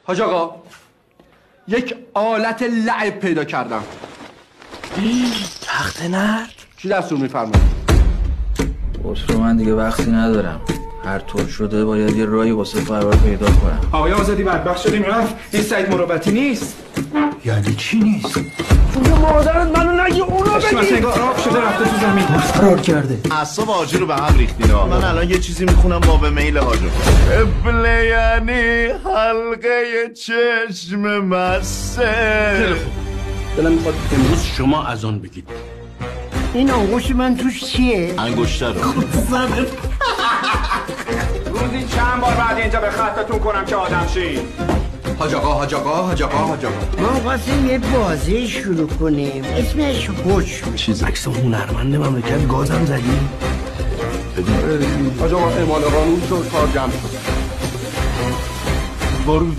حاج آقا یک آلت لعب پیدا کردم. تخت نرد؟ چی دستور میفرمایید؟ خسرو من دیگه وقتی ندارم. هر طور شده باید یه راهی واسه فرار پیدا کنم. آقای آزادی بدبخت شدیم رفت. این سعید مروتی نیست. یعنی چی نیست؟ اونجا مادرت منو نگی اونو بگی. مثلا انگار آب شده رفته تو زمین. فرار کرده. اعصاب آجی رو به هم ریختینا. من الان یه چیزی میخونم با به میل حاجو. قبله یعنی حلقه چشم مسته. دلم میخواد امروز شما از آن بگید. این آغوش من توش چیه؟ انگشتر رو روزی چند بار بعد اینجا به خطتون کنم که آدم شید. حاج آقا حاج آقا حاج آقا حاج آقا ما خواستیم یه بازی شروع کنیم اسمش حکم. چیز عکس هنرمند مملکت گازم زدی؟ حاج آقا اعمال قانون شد کار جمع شد. برو